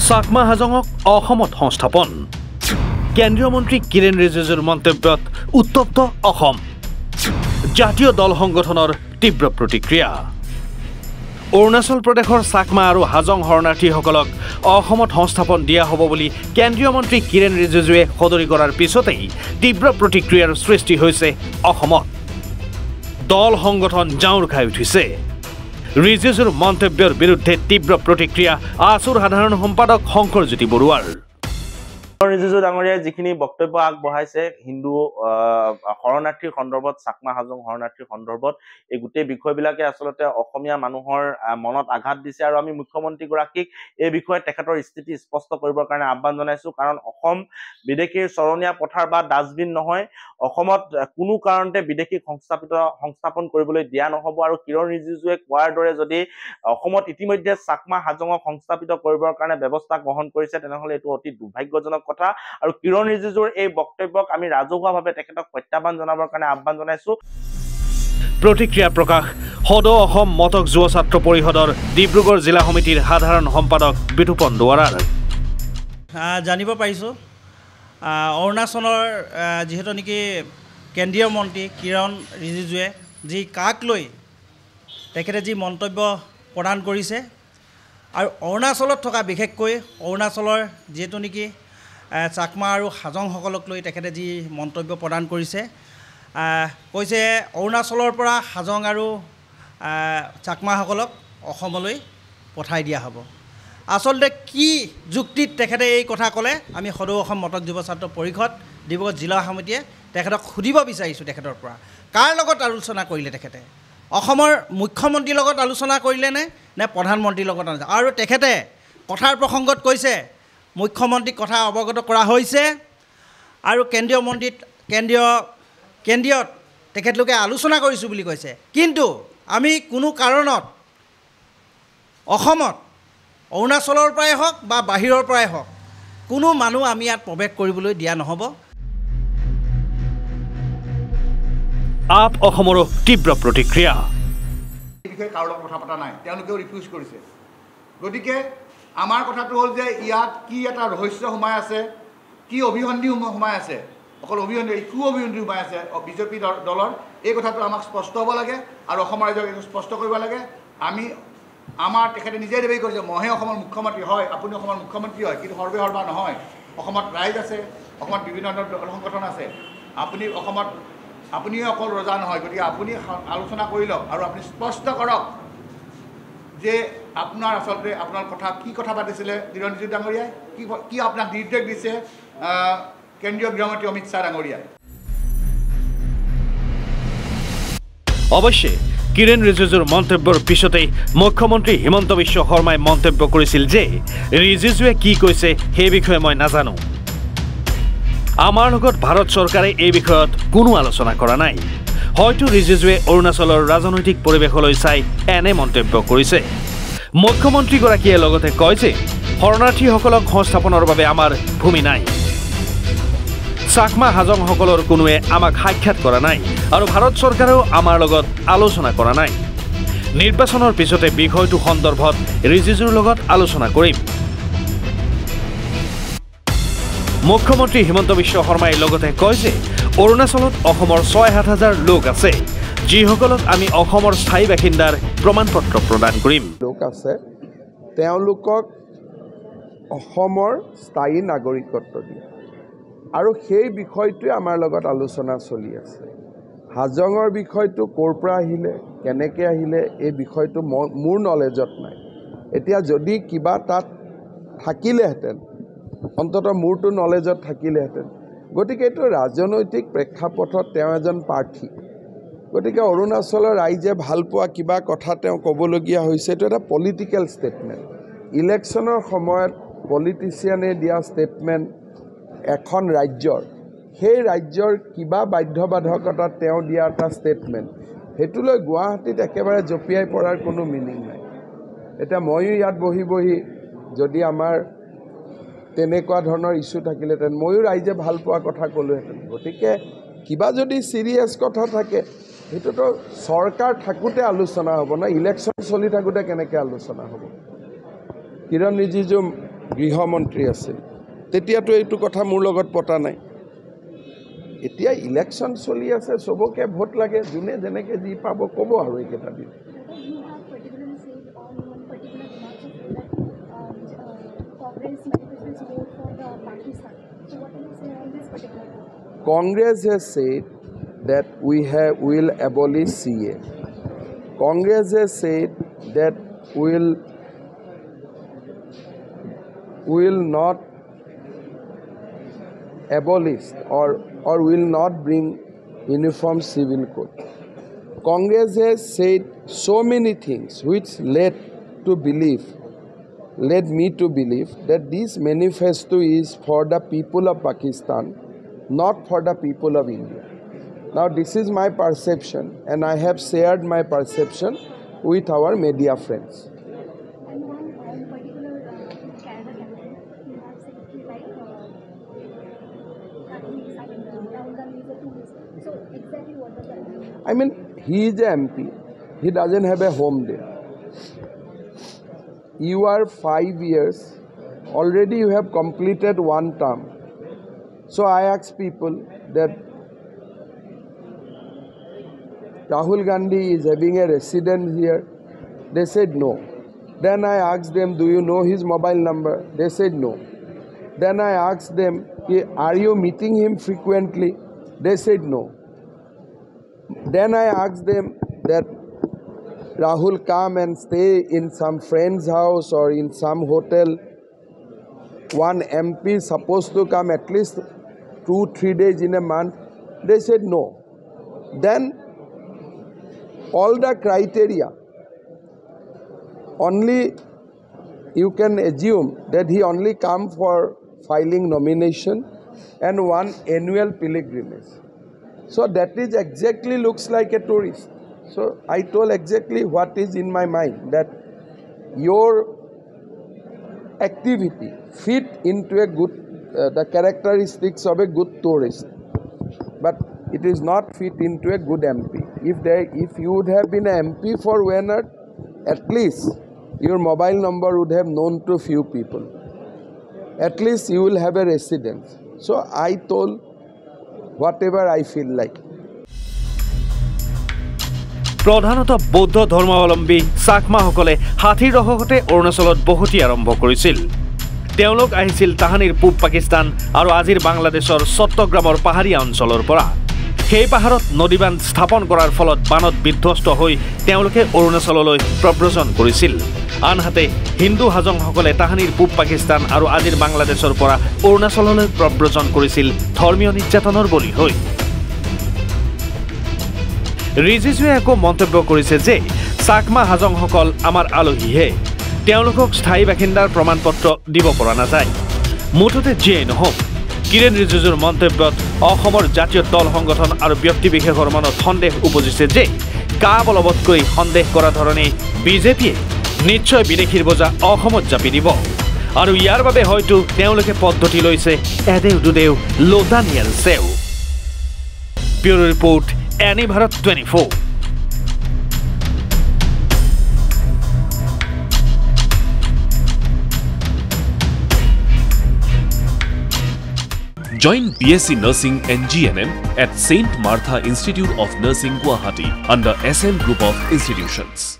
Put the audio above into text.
চাকমা হাজঙক অসমত সংস্থাপন কেন্দ্ৰীয় মন্ত্ৰী কিৰেণ ৰিজিজুৰ মন্তব্যত উত্তপ্ত অসম জাতীয় দল সংগঠনৰ তীব্ৰ প্ৰতিক্ৰিয়া অৰুণাচল প্ৰদেশৰ চাকমা আৰু হাজং শৰণাৰ্থীসকলক অসমত সংস্থাপন দিয়া হ'ব বুলি কেন্দ্ৰীয় মন্ত্ৰী কিৰেণ ৰিজিজুৱে সদৰি কৰাৰ পিছতেই তীব্ৰ প্ৰতিক্ৰিয়াৰ সৃষ্টি হৈছে অসমত দল সংগঠন জাউৰ খাই উঠিছে ৰিজিজুৰ মন্তব্যৰ বিৰুদ্ধে তীব্ৰ প্ৰতিক্ৰিয়া আসুৰ সাধাৰণ সম্পাদক শংকৰজ্যোতি বৰুৱাৰ ৰিজিজু ডাঙৰীয়াই যিখিনি বক্তব্য আগবঢ়াইছে হিন্দু শৰণাৰ্থীৰ সন্দৰ্ভত চাকমা হাজং শৰণাৰ্থীৰ সন্দৰ্ভত এই গোটেই বিষয়বিলাকে আচলতে অসমীয়া মানুহৰ মনত আঘাত দিছে আৰু আমি মুখ্যমন্ত্ৰীগৰাকীক এই বিষয়ে তেখেতৰ স্থিতি স্পষ্ট কৰিবৰ কাৰণে আহ্বান জনাইছো কাৰণ অসম বিদেশীৰ চৰণীয়া পথাৰ বা ডাষ্টবিন নহয় অসমত কোনো কাৰণতে বিদেশীক সংস্থাপন কৰিবলৈ দিয়া নহ'ব আৰু কিৰণ ৰিজিজুৱে কোৱাৰ দৰে যদি অসমত ইতিমধ্যে চাকমা হাজঙক সংস্থাপিত কৰিবৰ কাৰণে ব্যৱস্থা গ্ৰহণ কৰিছে তেনেহ'লে এইটো অতি দুৰ্ভাগ্যজনক কথা আৰু কিৰণ ৰিজিজুৰ এই বক্তব্যক আমি ৰাজহুৱাভাৱে তেখেতক প্ৰত্যাহ্বান জনাবৰ কাৰণে আহ্বান জনাইছো প্ৰতিক্ৰিয়া প্ৰকাশ সদৌ অসম মতক যুৱ ছাত্ৰ পৰিষদৰ ডিব্ৰুগড় জিলা সমিতিৰ সাধাৰণ সম্পাদক বিতুপন দুৱাৰাৰ জানিব পাৰিছোঁ অৰুণাচলৰ যিহেতু নেকি কেন্দ্ৰীয় মন্ত্ৰী কিৰণ ৰিজিজুৱে যি কাক লৈ তেখেতে যি মন্তব্য প্ৰদান কৰিছে আৰু অৰুণাচলত থকা বিশেষকৈ অৰুণাচলৰ যিহেতু নেকি চাকমা আৰু হাজংসকলক লৈ তেখেতে যি মন্তব্য প্ৰদান কৰিছে কৈছে অৰুণাচলৰ পৰা হাজং আৰু চাকমাসকলক অসমলৈ পঠাই দিয়া হ'ব আচলতে কি যুক্তিত তেখেতে এই কথা ক'লে আমি সদৌ অসম মতক যুৱ ছাত্ৰ পৰিষদ ডিব্ৰুগড় জিলা সমিতিয়ে তেখেতক সুধিব বিচাৰিছোঁ তেখেতৰ পৰা কাৰ লগত আলোচনা কৰিলে তেখেতে অসমৰ মুখ্যমন্ত্ৰীৰ লগত আলোচনা কৰিলে নে প্ৰধানমন্ত্ৰীৰ লগত আৰু তেখেতে কথাৰ প্ৰসংগত কৈছে মুখ্যমন্ত্ৰীক কথা অৱগত কৰা হৈছে আৰু কেন্দ্ৰীয়ত তেখেতলোকে আলোচনা কৰিছোঁ বুলি কৈছে কিন্তু আমি কোনো কাৰণত অসমত অৰুণাচলৰ পৰাই হওক বা বাহিৰৰ পৰাই হওক কোনো মানুহ আমি ইয়াত প্ৰৱেশ কৰিবলৈ দিয়া নহ'ব আপ অসমৰো তীব্ৰ প্ৰতিক্ৰিয়া এই বিষয়ে কাৰো লগত কথা পতা নাই তেওঁলোকেও ৰিফিউজ কৰিছে গতিকে আমাৰ কথাটো হ'ল যে ইয়াত কি এটা ৰহস্য সোমাই আছে কি অভিসন্ধি সোমাই আছে অকল অভিসন্ধি কু অভিসন্ধি সোমাই আছে বিজেপি দলৰ এই কথাটো আমাক স্পষ্ট হ'ব লাগে আৰু অসমৰ ৰাইজক এইটো স্পষ্ট কৰিব লাগে আমি আমাৰ তেখেতে নিজেই দাবী কৰিছে মইহে অসমৰ মুখ্যমন্ত্ৰী হয় আপুনি অসমৰ মুখ্যমন্ত্ৰী হয় কিন্তু সৰ্বা নহয় অসমত ৰাইজ আছে অসমত বিভিন্ন ধৰণৰ সংগঠন আছে আপুনিও অকল ৰজা নহয় গতিকে আপুনি আলোচনা কৰি লওক আৰু আপুনি স্পষ্ট কৰক যে আপোনাৰ আচলতে আপোনাৰ কি কথা পাতিছিলে কিৰণ ৰিজিজু ডাঙৰীয়াই কি আপোনাক নিৰ্দেশ দিছে কেন্দ্ৰীয় গৃহমন্ত্ৰী অমিত শ্বাহ ডাঙৰীয়াই অৱশ্যে কিৰেণ ৰিজিজুৰ মন্তব্যৰ পিছতেই মুখ্যমন্ত্ৰী হিমন্ত বিশ্ব শৰ্মাই মন্তব্য কৰিছিল যে ৰিজিজুৱে কি কৈছে সেই বিষয়ে মই নাজানো আমাৰ লগত ভাৰত চৰকাৰে এই বিষয়ত কোনো আলোচনা কৰা নাই হয়তো ৰিজিজুৱে অৰুণাচলৰ ৰাজনৈতিক পৰিৱেশলৈ চাই এনে মন্তব্য কৰিছে মুখ্যমন্ত্ৰীগৰাকীয়ে লগতে কয় যে শৰণাৰ্থীসকলক সংস্থাপনৰ বাবে আমাৰ ভূমি নাই চাকমা হাজংসকলৰ কোনোৱে আমাক সাক্ষাৎ কৰা নাই আৰু ভাৰত চৰকাৰেও আমাৰ লগত আলোচনা কৰা নাই নিৰ্বাচনৰ পিছতে বিষয়টো সন্দৰ্ভত ৰিজিজুৰ লগত আলোচনা কৰিম মুখ্যমন্ত্ৰী হিমন্ত বিশ্ব শৰ্মাই লগতে কয় যে অৰুণাচলত অসমৰ ৬-৭ হাজাৰ লোক আছে যিসকলক আমি অসমৰ স্থায়ী বাসিন্দাৰ প্ৰমাণপত্ৰ প্ৰদান কৰিম লোক আছে তেওঁলোকক অসমৰ স্থায়ী নাগৰিকত্ব দিয়ে আৰু সেই বিষয়টোৱে আমাৰ লগত আলোচনা চলি আছে হাজঙৰ বিষয়টো ক'ৰ পৰা আহিলে কেনেকৈ আহিলে এই বিষয়টো মোৰ নলেজত নাই এতিয়া যদি কিবা তাত থাকিলেহেঁতেন অন্ততঃ মোৰটো নলেজত থাকিলেহেঁতেন গতিকে এইটো ৰাজনৈতিক প্ৰেক্ষাপটত তেওঁ এজন প্ৰাৰ্থী গতিকে অৰুণাচলৰ ৰাইজে ভাল পোৱা কিবা কথা তেওঁ ক'বলগীয়া হৈছে এইটো এটা পলিটিকেল ষ্টেটমেণ্ট ইলেকশ্যনৰ সময়ত পলিটিচিয়ানে দিয়া ষ্টেটমেণ্ট এখন ৰাজ্যৰ সেই ৰাজ্যৰ কিবা বাধ্যবাধকতাত তেওঁ দিয়া এটা ষ্টেটমেণ্ট সেইটোলৈ গুৱাহাটীত একেবাৰে জঁপিয়াই পৰাৰ কোনো মিনিং নাই এতিয়া ময়ো ইয়াত বহি যদি আমাৰ তেনেকুৱা ধৰণৰ ইছ্যু থাকিলেহেঁতেন ময়ো ৰাইজে ভাল পোৱা কথা ক'লোহেঁতেন গতিকে কিবা যদি চিৰিয়াছ কথা থাকে সেইটোতো চৰকাৰ থাকোঁতে আলোচনা হ'ব না ইলেকশ্যন চলি থাকোঁতে কেনেকৈ আলোচনা হ'ব কিৰণ ৰিজিজু গৃহমন্ত্ৰী আছিল তেতিয়াতো এইটো কথা মোৰ লগত পতা নাই এতিয়া ইলেকশ্যন চলি আছে সবকে ভোট লাগে যোনে যেনেকৈ যি পাব ক'ব আৰু এইকেইটা দিন Congress has said that we will abolish CA. Congress has said that will not abolish or will not bring uniform civil code. Congress has said so many things which led me to believe that this manifesto is for the people of Pakistan, not for the people of India. Now this is my perception and I have shared my perception with our media friends. I mean, he is a MP. He doesn't have a home there. You are 5 years. Already you have completed one term. So I ask people that Rahul Gandhi is having a residence here. They said no. Then I asked them, do you know his mobile number? They said no. Then I asked them, are you meeting him frequently? They said no. Then I asked them that Rahul come and stay in some friend's house or in some hotel. One MP is supposed to come at least 2-3 days in a month. They said no. Then all the criteria, only you can assume that he only come for filing nomination and one annual pilgrimage. So that is exactly looks like a tourist. So I told exactly what is in my mind, that your activity fit into a good, the characteristics of a good tourist, but it is not fit into a good MP. If you would have been an MP for Wayanad, at least your mobile number would have known to few people. At least you will have a residence. So I told whatever I feel like. প্ৰধানত বৌদ্ধ ধৰ্মাৱলম্বী চাকমাসকলে হাতীৰ ৰহতে অৰুণাচলত বসতি আৰম্ভ কৰিছিল তেওঁলোক আহিছিল তাহানিৰ পূব পাকিস্তান আৰু আজিৰ বাংলাদেশৰ চট্টগ্ৰামৰ পাহাৰীয়া অঞ্চলৰ পৰা সেই পাহাৰত নদীবান্ধ স্থাপন কৰাৰ ফলত বানত বিধ্বস্ত হৈ তেওঁলোকে অৰুণাচললৈ প্ৰব্ৰজন কৰিছিল আনহাতে হিন্দু হাজংসকলে তাহানিৰ পূব পাকিস্তান আৰু আজিৰ বাংলাদেশৰ পৰা অৰুণাচললৈ প্ৰব্ৰজন কৰিছিল ধৰ্মীয় নিৰ্যাতনৰ বলি হৈ ৰিজিজুৱে আকৌ মন্তব্য কৰিছে যে চাকমা হাজংসকল আমাৰ আলহীহে তেওঁলোকক স্থায়ী বাসিন্দাৰ প্ৰমাণপত্ৰ দিব পৰা নাযায় মুঠতে যিয়েই নহওক কিৰেণ ৰিজিজুৰ মন্তব্যত অসমৰ জাতীয় দল সংগঠন আৰু ব্যক্তিবিশেষৰ মনত সন্দেহ উপজিছে যে কা বলবৎ কৰি সন্দেহ কৰা ধৰণে বিজেপিয়ে নিশ্চয় বিদেশীৰ বোজা অসমত জাপি দিব আৰু ইয়াৰ বাবে হয়তো তেওঁলোকে পদ্ধতি লৈছে এদেউ দুদেউ লোটানিয়েল সেও bureau report any Bharat 24 Join BSc Nursing and GNM at St. Martha Institute of Nursing, Guwahati under SM Group of Institutions.